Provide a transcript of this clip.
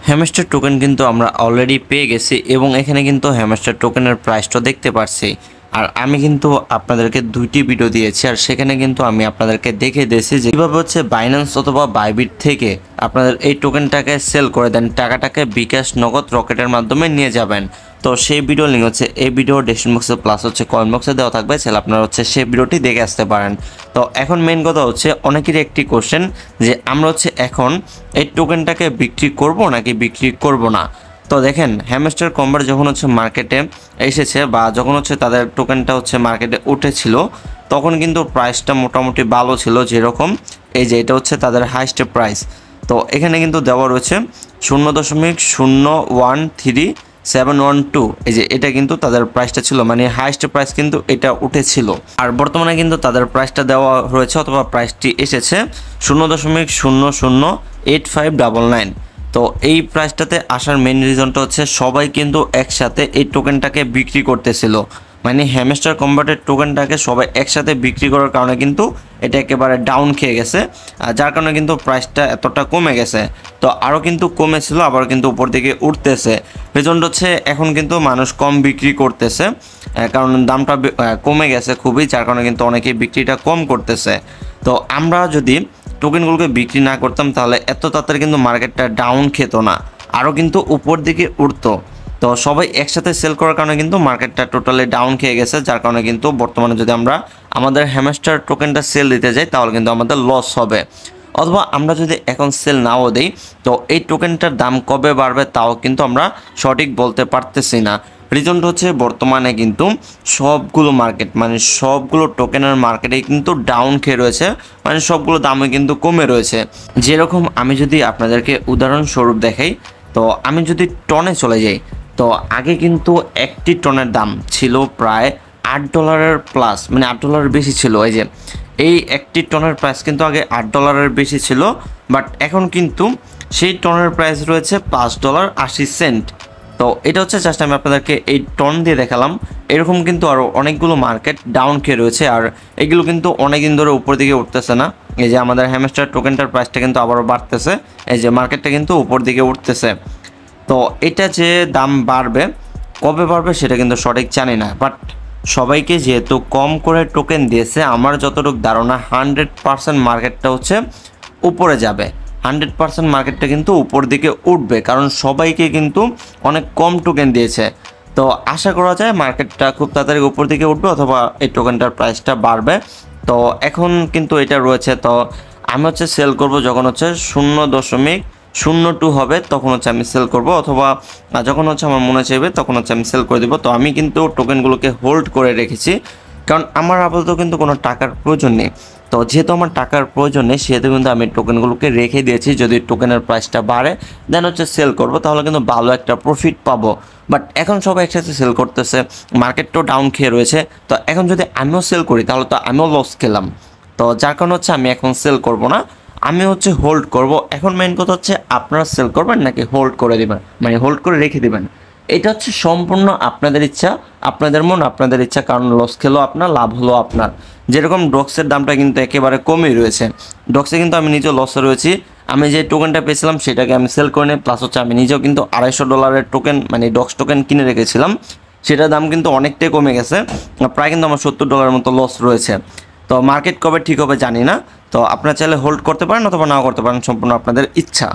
Hamster token কিন্তু আমরা already পেয়ে গেছি এবং এখানে কিন্তু হ্যামস্টার টোকেনের প্রাইসটা দেখতে পারছি। আর আমি কিন্তু আপনাদেরকে দুইটি ভিডিও দিয়েছি, আর সেখানে কিন্তু আমি আপনাদেরকে দেখে দিয়েছি যে কীভাবে হচ্ছে বাইন্যান্স অথবা বাইবিট থেকে আপনাদের এই টোকেনটাকে সেল করে দেন, টাকাটাকে বিকাশ, নগদ, রকেটের মাধ্যমে নিয়ে যাবেন। তো সেই ভিডিও লিঙ্ক হচ্ছে এই ভিডিও ডেসক্রিপশন বক্সে প্লাস হচ্ছে কমেন্ট বক্সে দেওয়া থাকবে, তাহলে আপনারা হচ্ছে সেই ভিডিওটি দেখে আসতে পারেন। তো এখন মেইন কথা হচ্ছে অনেকেরই একটি কোশ্চেন যে আমরা হচ্ছে এখন এই টোকেনটাকে বিক্রি করব নাকি বিক্রি করব না। তো দেখেন, হ্যামস্টার কম্বার যখন হচ্ছে মার্কেটে এসেছে বা যখন হচ্ছে তাদের টোকেনটা হচ্ছে মার্কেটে উঠেছিল, তখন কিন্তু প্রাইসটা মোটামুটি ভালো ছিল। যেরকম এই যে এটা হচ্ছে তাদের হাইস্ট প্রাইস, তো এখানে কিন্তু দেওয়া রয়েছে 0.013 এই যে এটা কিন্তু তাদের প্রাইসটা ছিল, মানে হাইস্ট প্রাইস কিন্তু এটা উঠেছিল। আর বর্তমানে কিন্তু তাদের প্রাইসটা দেওয়া রয়েছে অথবা প্রাইসটি এসেছে 0.008599। তো এই প্রাইসটাতে আসার মেন রিজনটা হচ্ছে সবাই কিন্তু একসাথে এই টোকেনটাকে বিক্রি করতেছিল, মানে হ্যামস্টার কম্বাটের টোকেনটাকে সবাই একসাথে বিক্রি করার কারণে কিন্তু এটা একেবারে ডাউন খেয়ে গেছে, যার কারণে কিন্তু প্রাইসটা এতটা কমে গেছে। তো আরও কিন্তু কমেছিল, আবার কিন্তু উপর দিকে উঠতেছে। রিজনটা হচ্ছে এখন কিন্তু মানুষ কম বিক্রি করতেছে, কারণ দামটা কমে গেছে খুবই, যার কারণে কিন্তু অনেকেই বিক্রিটা কম করতেছে। তো আমরা যদি টোকেনগুলোকে বিক্রি না করতাম তাহলে এত তাড়াতাড়ি কিন্তু মার্কেটটা ডাউন খেত না, আরও কিন্তু উপর দিকে উঠতো। তো সবাই একসাথে সেল করার কারণে কিন্তু মার্কেটটা টোটালি ডাউন খেয়ে গেছে, যার কারণে কিন্তু বর্তমানে যদি আমরা আমাদের হ্যামস্টার টোকেনটা সেল দিতে যাই তাহলে কিন্তু আমাদের লস হবে। অথবা আমরা যদি এখন সেল নাও দিই তো এই টোকেনটার দাম কবে বাড়বে তাও কিন্তু আমরা সঠিক বলতে পারতেছি না। রিজনটা হচ্ছে বর্তমানে কিন্তু সবগুলো মার্কেট, মানে সবগুলো টোকেনের মার্কেটেই কিন্তু ডাউন খেয়ে রয়েছে, মানে সবগুলো দামে কিন্তু কমে রয়েছে। যেরকম আমি যদি আপনাদেরকে উদাহরণস্বরূপ দেখাই, তো আমি যদি টনে চলে যাই, তো আগে কিন্তু একটি টনের দাম ছিল প্রায় $8 প্লাস, মানে $8 বেশি ছিল। এই একটি টনের প্রাইস কিন্তু আগে $8 বেশি ছিল, বাট এখন কিন্তু সেই টনের প্রাইস রয়েছে $5.80। তো এটা হচ্ছে জাস্ট আমি আপনাদেরকে এই টন দিয়ে দেখালাম। এরকম কিন্তু আরও অনেকগুলো মার্কেট ডাউন খেয়ে রয়েছে, আর এগুলো কিন্তু অনেকদিন ধরে উপর দিকে উঠতেছে না। এই যে আমাদের হ্যামস্টার টোকেনটার প্রাইসটা কিন্তু আবারও বাড়তেছে, এই যে মার্কেটটা কিন্তু উপর দিকে উঠতেছে। তো এটা যে দাম বাড়বে, কবে বাড়বে সেটা কিন্তু সঠিক জানি না, বাট সবাইকে যেহেতু কম করে টোকেন দিয়েছে, আমার যতটুকু ধারণা 100% মার্কেটটা হচ্ছে উপরে যাবে, 100% মার্কেটটা কিন্তু উপর দিকে উঠবে, কারণ সবাইকে কিন্তু অনেক কম টোকেন দিয়েছে। তো আশা করা যায় মার্কেটটা খুব তাড়াতাড়ি উপর দিকে উঠবে অথবা এই টোকেনটার প্রাইসটা বাড়বে। তো এখন কিন্তু এটা রয়েছে, তো আমি হচ্ছে সেল করব যখন হচ্ছে 0.02 হবে, তখন হচ্ছে আমি সেল করব, অথবা যখন হচ্ছে আমার মনে চাইবে তখন হচ্ছে আমি সেল করে দেবো। তো আমি কিন্তু টোকেনগুলোকে হোল্ড করে রেখেছি, কারণ আমার আপাতত কিন্তু কোনো টাকার প্রয়োজন নেই। তো যেহেতু আমার টাকার প্রয়োজন নেই সেহেতু কিন্তু আমি টোকেনগুলোকে রেখে দিয়েছি, যদি টোকেনের প্রাইসটা বাড়ে দেন হচ্ছে সেল করব, তাহলে কিন্তু ভালো একটা প্রফিট পাবো। বাট এখন সবাই একসাথে সেল করতেছে, মার্কেটটাও ডাউন খেয়ে রয়েছে, তো এখন যদি আমিও সেল করি তাহলে তো আমিও লস খেলাম। তো যার কারণে হচ্ছে আমি এখন সেল করব না, আমি হচ্ছে হোল্ড করব। এখন মেইন কথা হচ্ছে আপনারা সেল করবেন নাকি হোল্ড করে দেবেন, মানে হোল্ড করে রেখে দেবেন, এটা হচ্ছে সম্পূর্ণ আপনাদের ইচ্ছা, আপনাদের মন, আপনাদের ইচ্ছা। কারণ লস খেলো আপনার, লাভ হলো আপনার। যেরকম ডক্সের দামটা কিন্তু একেবারে কমই রয়েছে, ডক্সে কিন্তু আমি নিজেও লসে রয়েছি। আমি যে টোকেনটা পেয়েছিলাম সেটাকে আমি সেল করে নিই, প্লাস হচ্ছে আমি নিজেও কিন্তু $250 টোকেন, মানে ডক্স টোকেন কিনে রেখেছিলাম, সেটার দাম কিন্তু অনেকটাই কমে গেছে, প্রায় কিন্তু আমার $70 মতো লস রয়েছে। তো মার্কেট কবে ঠিক হবে জানি না, তো আপনারা চাইলে হোল্ড করতে পারেন অথবা নাও করতে পারেন, সম্পূর্ণ আপনাদের ইচ্ছা।